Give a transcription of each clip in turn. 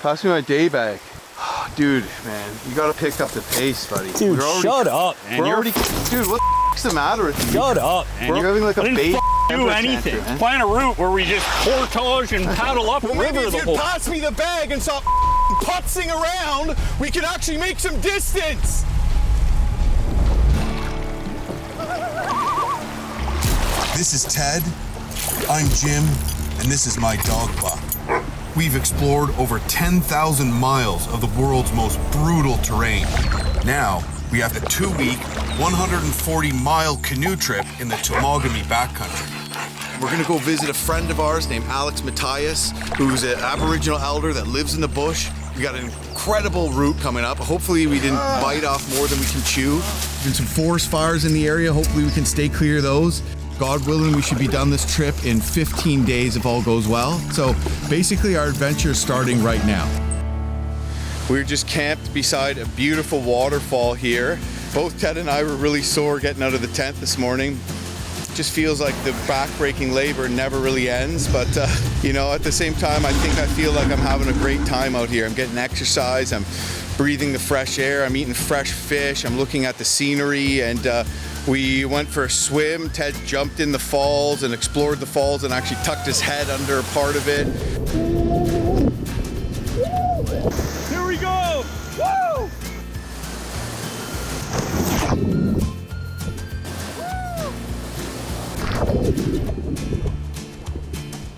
Pass me my day bag. Dude, man, you gotta pick up the pace, buddy. Dude, shut up, man. Dude, what the f***'s the matter with you? Shut up, man. We're having like a bait. Do anything. Plan a route where we just portage and paddle up the river maybe if the you'd whole. pass me the bag and stop putzing around, we could actually make some distance. This is Ted, I'm Jim, and this is my dog Buck. We've explored over 10,000 miles of the world's most brutal terrain. Now, we have a 2-week, 140-mile canoe trip in the Temagami backcountry. We're gonna go visit a friend of ours named Alex Matthias, who's an Aboriginal elder that lives in the bush. We got an incredible route coming up. Hopefully we didn't bite off more than we can chew. There's been some forest fires in the area. Hopefully we can stay clear of those. God willing, we should be done this trip in 15 days if all goes well. So basically our adventure is starting right now. We're just camped beside a beautiful waterfall here. Both Ted and I were really sore getting out of the tent this morning. Just feels like the back-breaking labor never really ends, but you know, at the same time, I feel like I'm having a great time out here. I'm getting exercise, I'm breathing the fresh air, I'm eating fresh fish, I'm looking at the scenery, and we went for a swim. Ted jumped in the falls and explored the falls and actually tucked his head under a part of it. Here we go!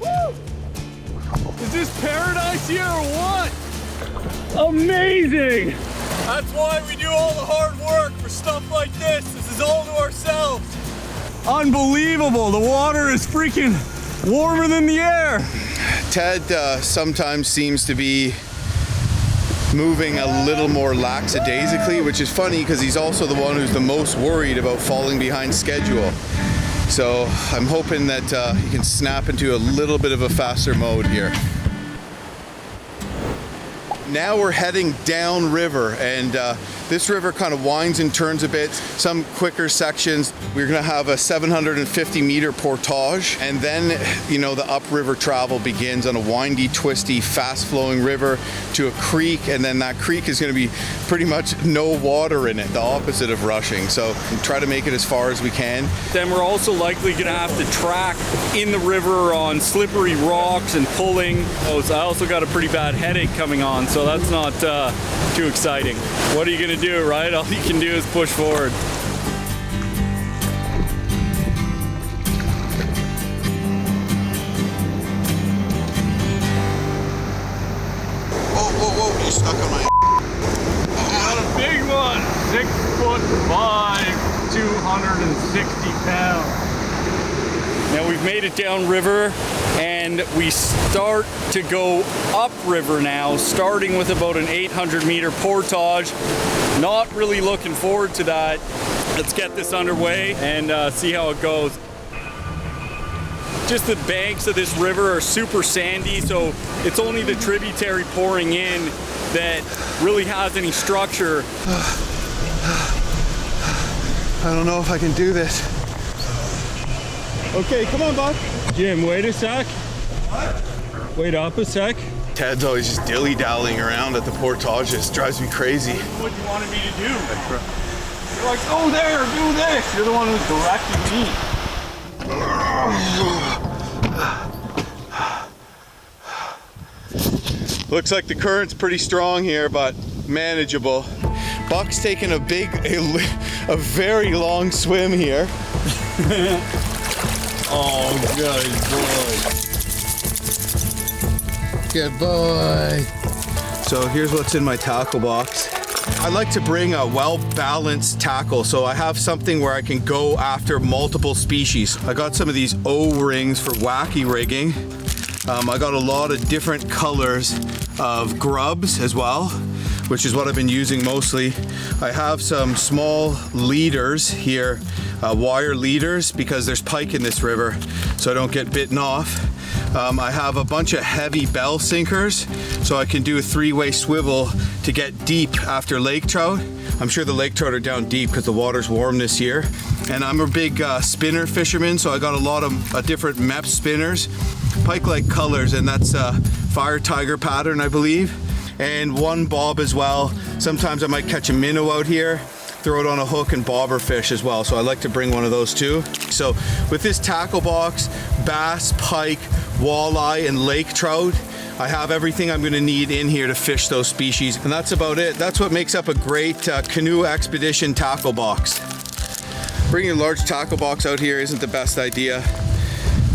Woo! Is this paradise here or what? Amazing! That's why we do all the hard work for stuff like this. This is all to ourselves. Unbelievable! The water is freaking warmer than the air. Ted sometimes seems to be moving a little more lackadaisically, which is funny because he's also the one who's the most worried about falling behind schedule. So I'm hoping that he can snap into a little bit of a faster mode here. Now we're heading down river, and this river kind of winds and turns a bit. Some quicker sections. We're gonna have a 750 meter portage, and then, you know, the upriver travel begins on a windy, twisty, fast flowing river to a creek, and then that creek is gonna be pretty much no water in it, the opposite of rushing. So try to make it as far as we can. Then we're also likely gonna have to track in the river on slippery rocks and pulling. Oh, so I also got a pretty bad headache coming on, so that's not too exciting. What are you gonna do, right? All you can do is push forward. Whoa, you stuck on my Got a big one, 6'5", 260 pounds. Now we've made it down river, and we start to go upriver now, starting with about an 800 meter portage. Not really looking forward to that. Let's get this underway and see how it goes. Just the banks of this river are super sandy, so it's only the tributary pouring in that really has any structure. I don't know if I can do this. Okay, come on, Buck. Jim, wait a sec. What? Wait up a sec. Ted's always just dilly-dallying around at the portage. It drives me crazy. What you wanted me to do? You're like, go there, do this. You're the one who's directing me. Looks like the current's pretty strong here, but manageable. Buck's taking a very long swim here. Oh, good boy. Good boy. So here's what's in my tackle box. I like to bring a well-balanced tackle, so I have something where I can go after multiple species. I got some of these O-rings for wacky rigging. I got a lot of different colors of grubs as well, which is what I've been using mostly. I have some small leaders here, wire leaders, because there's pike in this river, so I don't get bitten off. I have a bunch of heavy bell sinkers, so I can do a 3-way swivel to get deep after lake trout. I'm sure the lake trout are down deep because the water's warm this year. And I'm a big spinner fisherman, so I got a lot of different MEP spinners, pike-like colors, and that's a fire tiger pattern, I believe. and one bob as well. Sometimes I might catch a minnow out here, throw it on a hook and bobber fish as well. So I like to bring one of those too. So with this tackle box, bass, pike, walleye, and lake trout, I have everything I'm gonna need in here to fish those species. And that's about it. That's what makes up a great canoe expedition tackle box. Bringing a large tackle box out here isn't the best idea.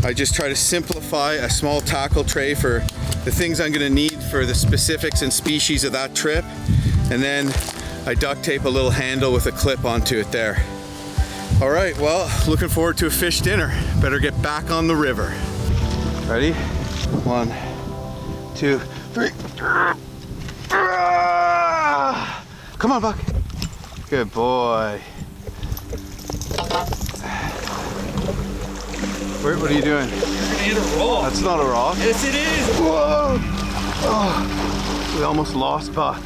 I just try to simplify a small tackle tray for the things I'm gonna need for the specifics and species of that trip. And then I duct tape a little handle with a clip onto it there. All right, well, looking forward to a fish dinner. Better get back on the river. Ready? 1, 2, 3. Come on, Buck. Good boy. What are you doing? You're gonna hit a rock. That's not a rock. Yes, it is. Whoa! Oh, we almost lost Buck.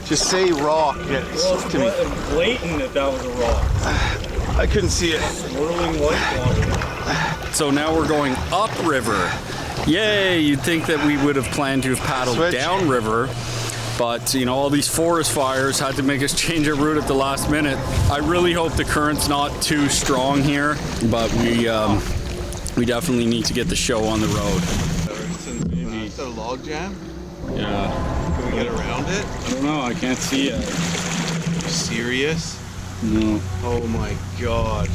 Just say rock. Yeah, Well, to me. Blatant that was a rock. I couldn't see it. Swirling white water. So now we're going upriver. Yay! You'd think that we would have planned to have paddled Switch. downriver, but you know, all these forest fires had to make us change our route at the last minute. I really hope the current's not too strong here, but we definitely need to get the show on the road. Is that a log jam? Yeah. Can we get around it? I don't know. I can't see it. Are you serious? No. Oh my god.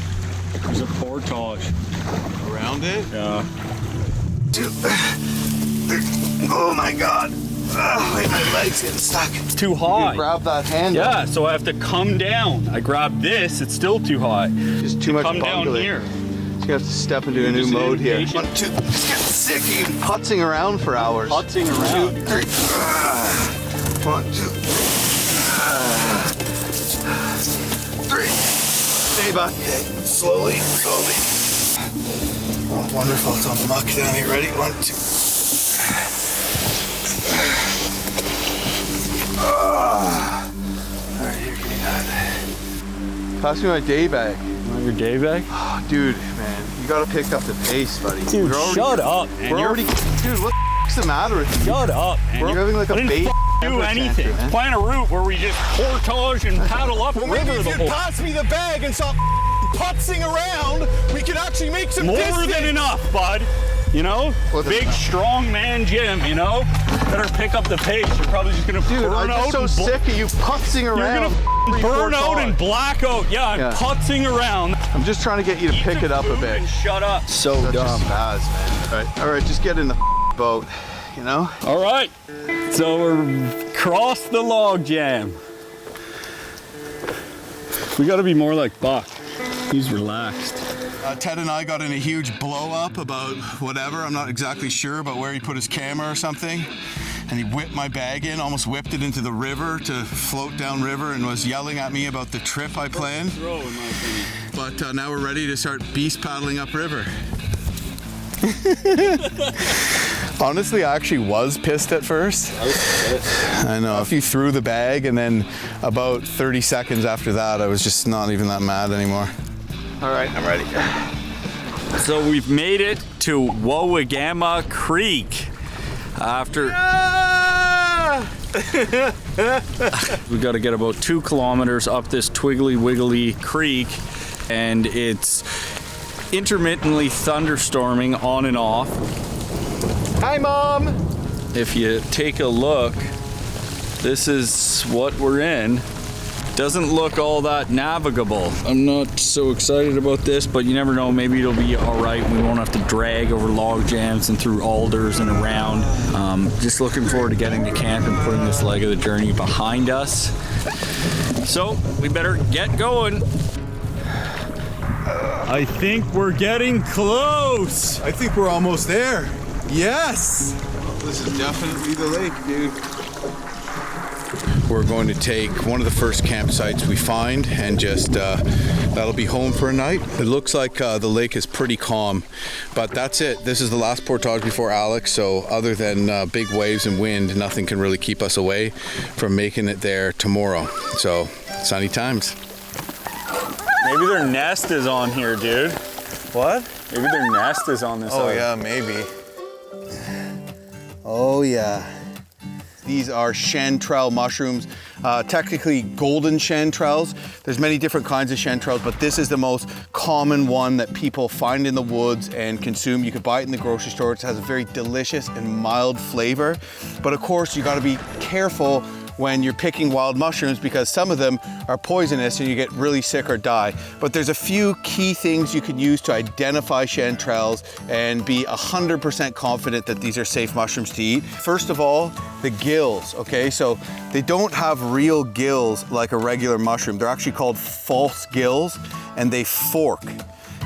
There's a portage. Around it? Yeah. Oh my god. My leg's getting stuck. It's too high. Grab that handle. Yeah, so I have to come down. I grab this, it's still too high. Just too much Come down bungling. here. You have to step into a new Just mode here. impatient. 1, 2. It's getting sick of you putzing around for hours. Putzing around. 2, 3. 1, 2. 3. Stay back. Okay. Slowly. Oh, wonderful. It's on muck down here. Ready? 1, 2. Alright, here, give me that. Pass me my day bag. Want your day bag? Oh, dude, man, you gotta pick up the pace, buddy. Dude, We're already- shut up, man. We're You're already, dude. What the matter with you? Shut up, man. We're having like a I didn't bait do temper anything. tantrum, man. Plan a route where we just portage and paddle up river the whole. pass me the bag and stop putzing around, we could actually make some More than enough, bud. You know, What the- big, strong man Jim. You know, better pick up the pace. You're probably just gonna Dude, burn I'm out. just so and sick of you putzing You're around. gonna burn out and black out. Yeah, I'm Yeah. putzing around. I'm just trying to get you to pick it up a bit. And shut up. So That's dumb. just spaz, man. All right, just get in the boat, you know? All right, so we're across the log jam. We got to be more like Buck. He's relaxed. Ted and I got in a huge blow up about whatever. I'm not exactly sure about where he put his camera or something. And he whipped my bag in, almost whipped it into the river to float down river, and was yelling at me about the trip I planned. But now we're ready to start beast paddling upriver. Honestly, I actually was pissed at first. I know. If you threw the bag, and then about 30 seconds after that, I was just not even that mad anymore. All right, I'm ready. So we've made it to Wowagama Creek. After we got to get about 2 kilometers up this twiggly wiggly creek, and it's intermittently thunderstorming on and off. Hi, Mom. If you take a look, this is what we're in. Doesn't look all that navigable. I'm not so excited about this, but you never know, maybe it'll be all right. We won't have to drag over log jams and through alders and around. Just looking forward to getting to camp and putting this leg of the journey behind us. So we better get going. I think we're getting close. I think we're almost there. Yes. This is definitely the lake, dude. We're going to take one of the first campsites we find and just that'll be home for a night. It looks like the lake is pretty calm, but that's it. This is the last portage before Alex, so other than big waves and wind, nothing can really keep us away from making it there tomorrow. So sunny times. Maybe their nest is on here, dude. What? Maybe their nest is on this side. Yeah, maybe. Oh yeah. These are chanterelle mushrooms, technically golden chanterelles. There's many different kinds of chanterelles, but this is the most common one that people find in the woods and consume. You could buy it in the grocery store. It has a very delicious and mild flavor. But of course, you gotta be careful when you're picking wild mushrooms because some of them are poisonous and you get really sick or die. But there's a few key things you can use to identify chanterelles and be 100% confident that these are safe mushrooms to eat. First of all, the gills, okay? So they don't have real gills like a regular mushroom. They're actually called false gills and they fork.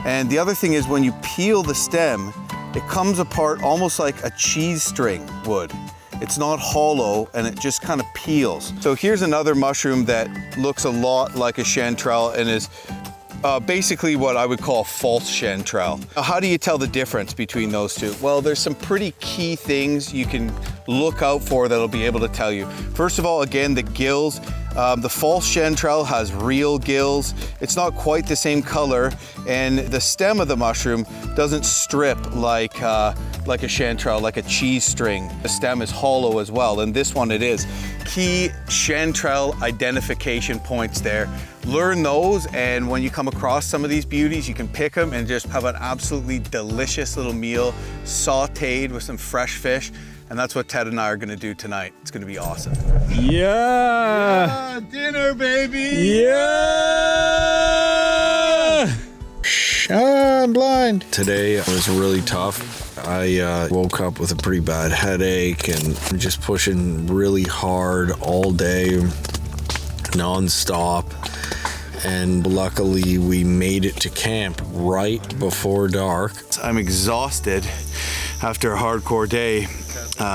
And the other thing is when you peel the stem, it comes apart almost like a cheese string would. It's not hollow and it just kind of peels. So here's another mushroom that looks a lot like a chanterelle and is basically what I would call a false chanterelle. Now, how do you tell the difference between those two? Well, there's some pretty key things you can look out for that'll be able to tell you. First of all, again, the gills. The false chanterelle has real gills. It's not quite the same color, and the stem of the mushroom doesn't strip like a chanterelle, like a cheese string. The stem is hollow as well, and this one it is. Key chanterelle identification points there. Learn those, and when you come across some of these beauties, you can pick them and just have an absolutely delicious little meal, sauteed with some fresh fish. And that's what Ted and I are gonna do tonight. It's gonna be awesome. Yeah! Dinner, baby! Yeah! I'm blind. Today was really tough. I woke up with a pretty bad headache and just pushing really hard all day, non-stop. And luckily we made it to camp right before dark. I'm exhausted after a hardcore day.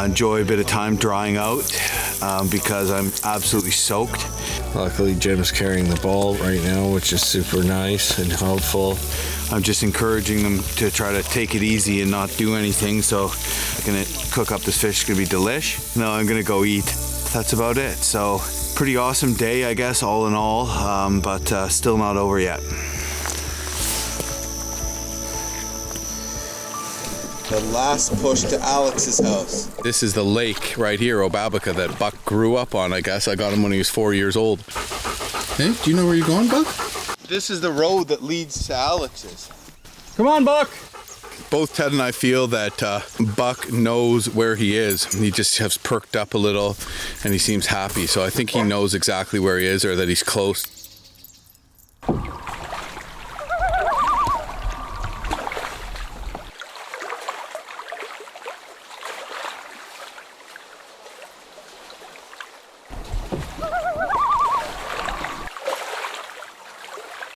Enjoy a bit of time drying out because I'm absolutely soaked. Luckily Jim's carrying the ball right now, which is super nice and helpful. I'm just encouraging them to try to take it easy and not do anything. So I'm gonna cook up this fish, it's gonna be delish. No, I'm gonna go eat. That's about it. So pretty awesome day, I guess, all in all, but still not over yet. The last push to Alex's house. This is the lake right here, Obabica, that Buck grew up on, I guess. I got him when he was 4 years old. Hey, do you know where you're going, Buck? This is the road that leads to Alex's. Come on, Buck! Both Ted and I feel that Buck knows where he is. He just has perked up a little and he seems happy. So I think he knows exactly where he is or that he's close.